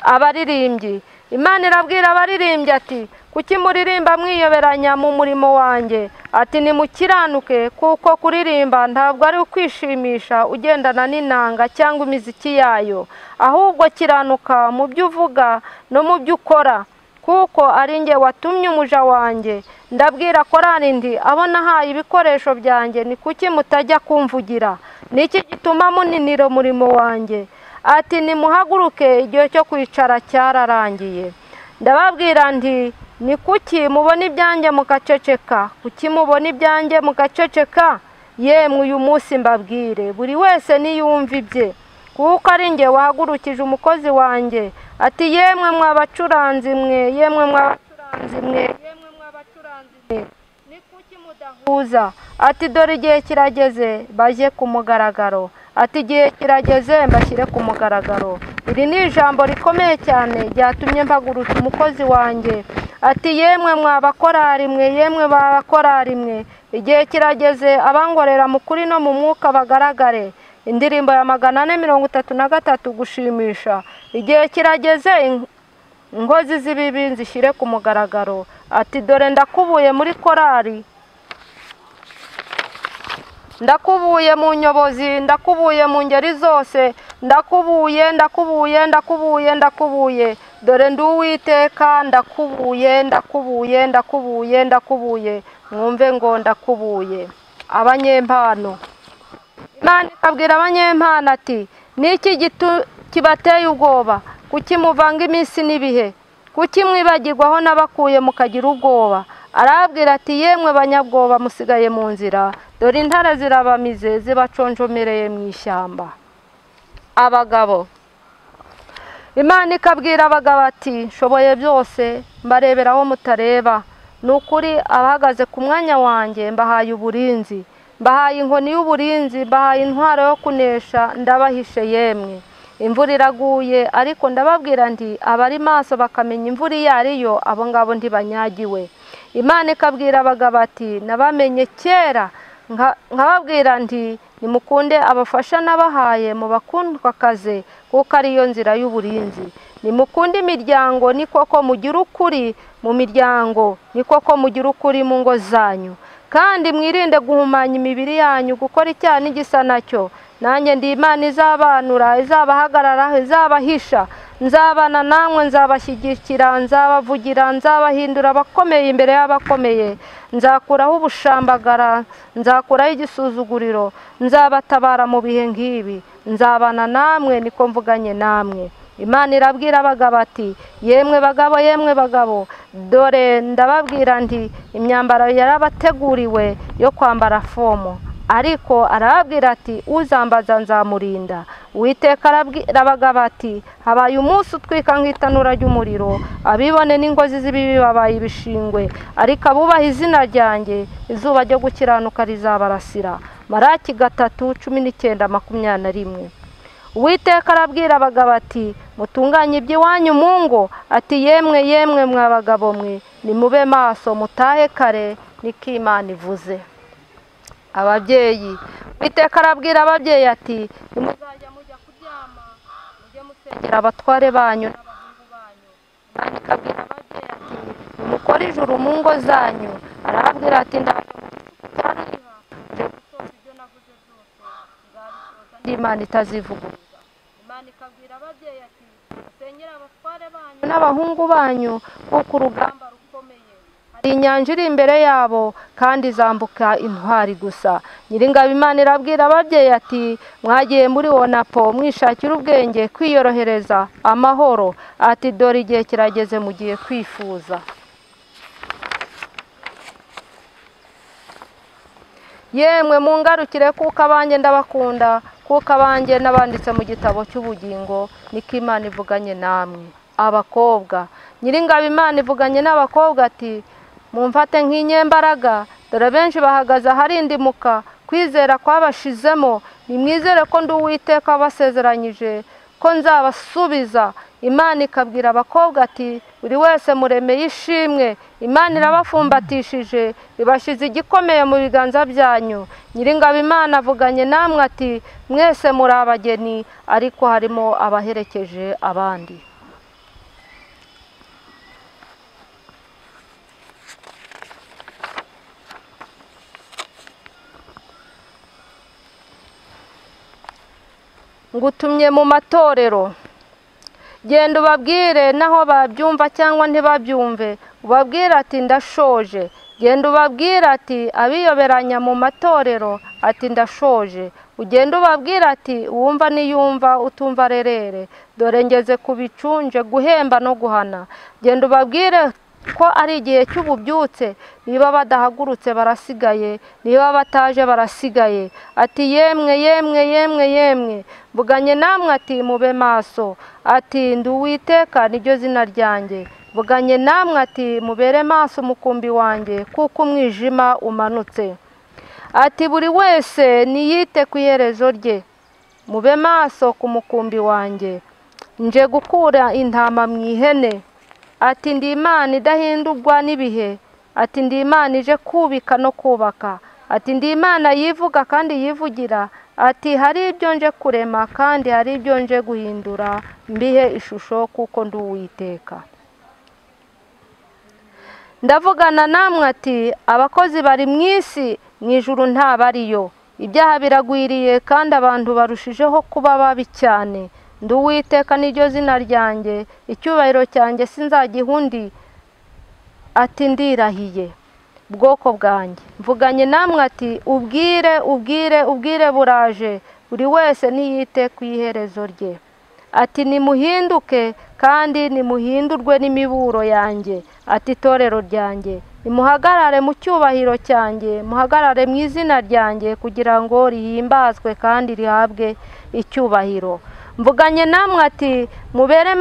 Abaririmbyi. Imana irabwira abaririmbyi ati kuki muririmba mwiyoberanya mu murimo wanjye? Ati nimukiranuke, kuko kuririmba ntabwo ari ukwishimisha ugendana n'inanga cyangwa imiziki yayo, ahubwo kiranuka mu byo uvuga no mu byo ukora, kuko ari nge watumye umuja wanjye. Ndabwira korari ndi abo nahaye ibikoresho byanjye, ni kuki mutajya kumvugira? Niki gituma muninira umurimo wanjye? Ati nimuhaguruke, igihe cyo kwicara cyararangiye. Ndababwira nti ni kuki mubona ibyanjye mugaceceka? Kuki mubona ibyanjye mugaceceka? Yemwe uyu munsi mbabwire, buri wese niyumva ibye, kuko ari nge wahagurukije umukozi wanjye. Ati yemwe mwabacuranzi mwe, ni kuki mudahuza? Ati dore igihe kirageze bajye ku mugaragaro. Ati igihe kirageze mbashyire ku mugaragaro. Iri ni ijambo rikomeye cyane ryatumye mpagurutsa umukozi wanjye. Ati yemwe mwabakorari mwe, igihe kirageze abangorera mu kuri no mu mwuka bagaragare. Indirimbo ya 433, gushimisha. Igihe kirageze inkozi z'ibibi nzishyire ku mugaragaro. Ati dore ndakubuye muri korari, ndakubuye mu nyobozi, ndakubuye mu ngeri zose, ndakubuye. Dore ndi Uwiteka, ndakubuye. Mwumve ngo ndakubuye. Abanyempano. Imana ikabwira abanyempano ati niki kibateye ubwoba? Kuki muvanga iminsi n'ibihe? Kuki mwibagirwaho n'abakuye mukagira ubwoba? Arabwira ati yemwe banyabwoba musigaye mu nzira, dore intare zirabamize zibaconjomereye mu ishyamba. Abagabo. Imana ikabwira abagabo ati nshoboye byose, mbareberaho mutareba. Ni ukuri abahagaze ku mwanya wanjye mbahaye uburinzi, mbahaye inkoni y'uburinzi, mbahaye intwaro yo kunesha, ndabahishe. Yemwe imvura iraguye, ariko ndababwira nti abari maso bakamenya imvura iyo ariyo, abo ngabo ntibanyagiwe. Imana ikabwira abagabo ati nabamenye kera, nkababwira nti nimukunde abafasha nabahaye, mu bakundwakaze, kuko ariyo nzira y'uburinzi. Nimukunde imiryango, ni koko mugira ukuri mu miryango, ni koko mugira ukuri mu ngo zanyu. kandi mwirinde guhumanya imibiri yanyu gukora icyaha n'igisa nacyo. Nanjye ndi Imana izabanura, izabahagararaho, izabahisha. Nzabana namwe, nzabashyigikira, nzabavugira, nzabahindura abakomeye imbere y'abakomeye. Nzakuraho ubushambagara, nzakuraho igisuzuguriro, nzabatabara mu bihe nk'ibi. Nzabana namwe, niko mvuganye namwe. Imana irabwira abagabo ati, yemwe bagabo, dore ndababwira nti imyambaro yarabateguriwe yo kwambara fomo. Ariko arababwira ati, uzambaza nzamurinda. Uwiteka arabwira abagabo ati, habaye umunsi utwika nk'itanura ry'umuriro, abibone n'ingozi z'ibibi babaye ibishingwe, ariko abubaha izina ryanjye izuba ryo gukiranuka rizabarasira. Maraki 3:19-21. Uwiteka arabwira abagabo ati, mutunganye iby'iwanyu mu ngo. Ati, yemwe mwa bagabo mwe, nimube maso mutahe kare, niko Imana ivuze. Ababyeyi, Uwiteka arabwira ababyeyi ati, nimuzajya mujya kuryama mujye musengera abatware banyu n'abahungu banyu. Imana ikabwira ababyeyi ati, nimukore ijuru mu ngo zanyu. Arababwira ati, ndababwira nje gusoza ibyo navuze byose, nzabisoza ndi Imana itazivuguruza. Imana ikabwira ababyeyi ati, musengere abatware banyu n'abahungu banyu, kuko urugamba rukomeye. Hari inyanja iri imbere yabo, kandi zambuka intwari gusa. Nyiringabo Imana irabwira ababyeyi ati, mwagiye muri Wonapo mwishakira ubwenge, kwiyorohereza, amahoro. Ati, dore igihe kirageze mugiye kwifuza. Yemwe mungarukire kuko abanjye ndabakunda, kuko abanjye nabanditse mu gitabo cy'ubugingo, niko Imana ivuganye namwe. Abakobwa, Nyiringabo Imana ivuganye n'abakobwa ati, mumfate nk'inyembaraga, dore benshi bahagaze aharindimuka, kwizera kwabashizemo. Nimwizere ko ndi Uwiteka basezeranyije ko nzabasubiza. Imana ikabwira abakobwa ati, buri wese muremeye ishimwe. Imana irabafumbatishije, ibashize igikomeye mu biganza byanyu. Nyiringabo Imana avuganye namwe ati, mwese muri abageni, ariko harimo abaherekeje abandi. Ngutumye mu matorero, genda ubabwire naho babyumva cyangwa ntibabyumve. Ubabwire ati, ndashoje. Genda ubabwire ati, abiyoberanya mu matorero ati, ndashoje. Ugenda ubabwire ati, uwumva niyumva, utumva rerere. Dore ngeze ku bicunje guhemba no guhana. Genda ubabwire ko ari igihe cy'ububyutse. Niba badahagurutse barasigaye, niba bataje barasigaye. Ati, yemwe, mvuganye namwe ati, mube maso. Ati, ndi Uwiteka niryo zina ryanjye. Mvuganye namwe ati, mubere maso umukumbi wanjye, kuko umwijima umanutse. Ati, buri wese niyite ku iherezo rye. Mube maso ku mukumbi wanjye. Nje gukura intama mu ihene. Ati, ndi Imana idahindurwa n'ibihe. Ati, ndi Imana ije kubika no kubaka. Ati, ndi Imana yivuga kandi yivugira. Ati, hari ibyo nje kurema kandi hari ibyo nje guhindura, mbihe ishusho kuko ndi Uwiteka. Ndavugana namwe ati, abakozi bari mu isi, mu ijuru ntabariyo. Ibyaha biragwiriye kandi abantu barushijeho kuba babi cyane. Ndi Uwiteka niryo zina ryanjye, icyubahiro cyanjye sinzagiha undi. Ati, ndirahiye bwoko bwanjye. Mvuganye namwe ati, ubwire buraje, buri wese niyite ku iherezo rye. Ati, nimuhinduke kandi nimuhindurwe n'imiburo yanjye. Ati, itorero ryanjye, nimuhagarare mu cyubahiro cyanjye, muhagarare mu izina ryanjye, kugira ngo rihimbazwe kandi rihabwe icyubahiro. Mvuganye namwe ati, mube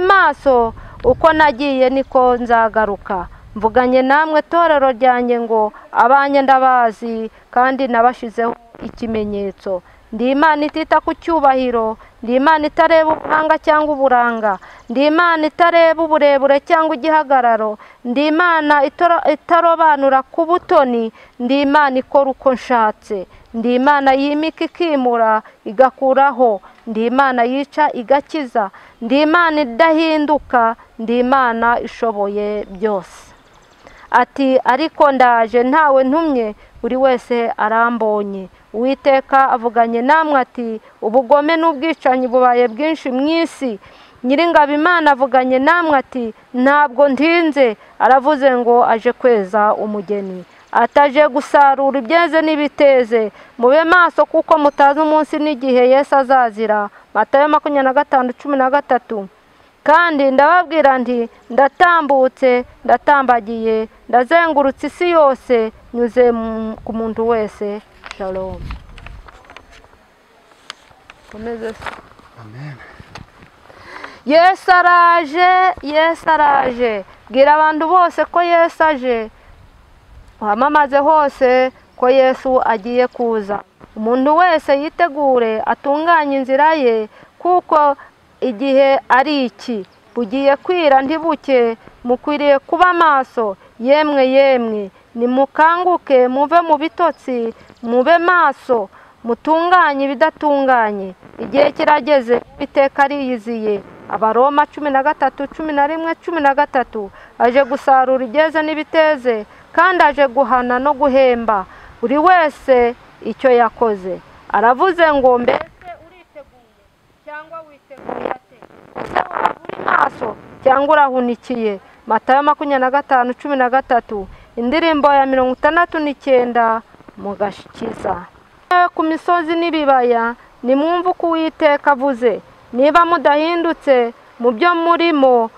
maso, uko nagiye niko nzagaruka. Mvuganye namwe torero ryanjye ngo, abanjye ndabazi kandi nabashizeho ikimenyetso. Ndi Imana itita ku cyubahiro, ndi Imana itareba ubuhanga cyangwa uburanga, ndi Imana itareba uburebure cyangwa igihagararo, ndi Imana itarobanura ku butoni, ndi Imana ikora uko nshatse, ndi Imana yimika ikimura igakuraho, ndi Imana yica igakiza, ndi Imana idahinduka, ndi Imana ishoboye byose. ati ariko ndaje ntawe ntumye, buri wese arambonye. Uwiteka avuganye namwe ati ubugome n'ubwicanyi bubaye bwinshi mu isi. Nyiringabo Imana avuganye namwe ati ntabwo ntinze, aravuze ngo aje kweza umugeni, ataje gusarura ibyeze n'ibiteze. Mube maso kuko mutazi umunsi n'igihe Yesu azazira. Matayo 25:13. Kandi ndababwira nti ndatambutse, ndatambagiye, ndazengurutse isi yose, nyuze ku muntu wese. Shalom. Amen. Yesu araje, Yesu araje. Bwira abantu bose ko Yesu aje. Wamamaze hose ko Yesu agiye kuza. Umuntu wese yitegure atunganye inzira ye, kuko igihe ari iki. Bugiye kwira ntibuke, mukwiriye kuba maso. Yemwe nimukanguke muve mu bitotsi, mube maso, mutunganye ibidatunganye. Igihe kirageze, Uwiteka ariyiziye. Abaroma 13:11-13. Aje gusarura ibyeze n'ibiteze, kandi aje guhana no guhemba buri wese icyo yakoze. Aravuze ngo mbese uriteguye cyangwa witeguye ate? Ese uri maso cyangwa urahunikiye? Matayo 25:13. Indirimbo ya 69 mu Gakiza. Ku misozi n'ibibaya nimwumve uko Uwiteka avuze. Niba mudahindutse mu byo murimo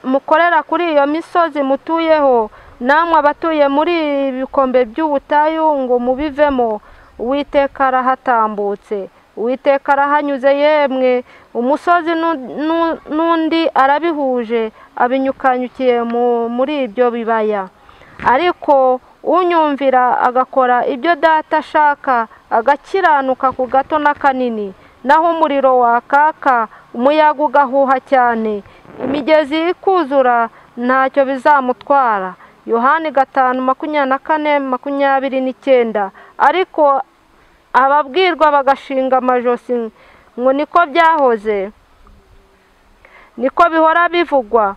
mukorera kuri iyo misozi mutuyeho, namwe abatuye muri ibikombe by'ubutayu ngo mubivemo, Uwiteka arahatambutse, Uwiteka arahanyuze. Yemwe umusozi n'undi arabihuje, abinyukanyukiye muri ibyo bibaya. Ariko unyumvira agakora ibyo Data ashaka, agakiranuka ku gato n'akanini, naho umuriro wakaka, umuyaga ugahuha cyane, imigezi ikuzura, ntacyo bizamutwara. Yohani 5:24-29. Ariko ababwirwa bagashinga amajosi ngo niko byahoze, niko bihora bivugwa,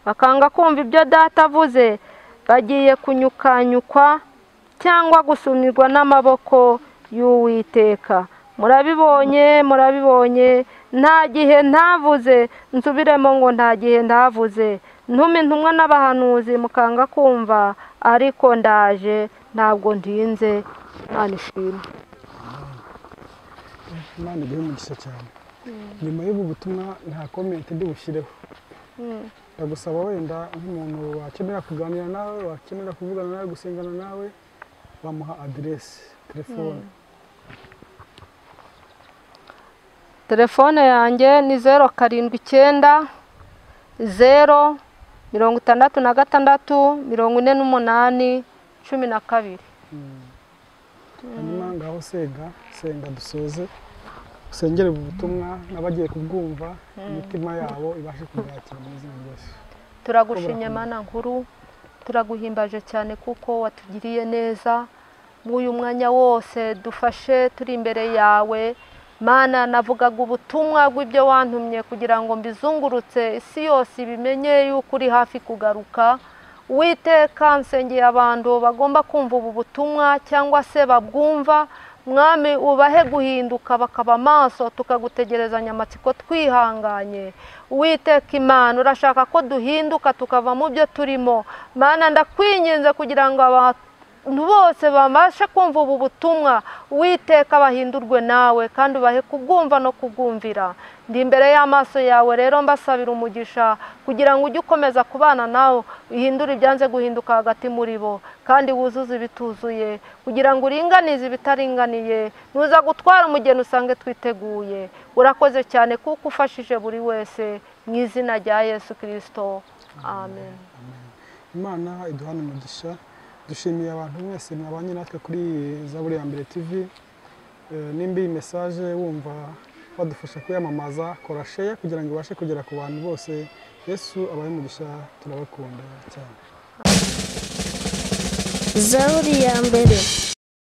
bakanga kumva ibyo Data avuze, bagiye kunyukanyukwa cyangwa gusumirwa n'amaboko y'Uwiteka. Murabibonye, nta gihe ntavuze, nsubiremo ngo nta gihe ntavuze. Ntume intumwa n'abahanuzi mukanga kumva, ariko ndaje, ntabwo ndinze. Imana ishimwe. Imana igihe umugisha cyane. Nyuma y'ubu butumwa nta comment ndi bushyireho. Ndagusaba wenda nk'umuntu wakenera kuganira nawe, wakenera kuvugana nawe, gusengana nawe, bamuha adresse, telefone. Telefone yanjye ni 079 066 48 12. Hanyuma ngaho senga dusoze, usengere ubu butumwa n'abagiye kubwumva, imitima yabo ibashe kubyakira mu izina rya Yesu. Turagushimye Mana nkuru, turaguhimbaje cyane kuko watugiriye neza mu uyu mwanya wose. Dufashe turi imbere yawe Mana, navugaga ubutumwa bw'ibyo wantumye kugira ngo mbizungurutse isi yose ibimenye yuko uri hafi kugaruka. Uwiteka, nsengeye abantu bagomba kumva ubu butumwa cyangwa se babwumva, Mwami ubahe guhinduka bakaba maso, tukagutegerezanya amatsiko twihanganye. Uwiteka Imana, urashaka ko duhinduka tukava mu byo turimo. Mana, ndakwinginze kugira ngo abantu bose babashe kumva ubu butumwa, Uwiteka bahindurwe nawe kandi ubahe kubwumva no kubwumvira. Ndi imbere y'amaso yawe rero mbasabira umugisha kugira ngo ujye ukomeza kubana nawe, uhindure ibyanze guhinduka hagati muri bo, kandi wuzuze ibituzuye kugira ngo uringanize ibitaringaniye. Nuza gutwara umugeni usange twiteguye. Urakoze cyane kuko ufashije buri wese, mu izina rya Yesu Kristo. Amen. Imana iduhane umugisha. Dushimiye abantu mwese mwabanye natwe kuri Zaburi ya Mbere TV. Nimba iyi message wumva wadufasha kuyamamaza, kora share kugira ngo ibashe kugera ku bantu bose. Yesu abahe umugisha, turabakunda cyane. Zaburi ya Mbere.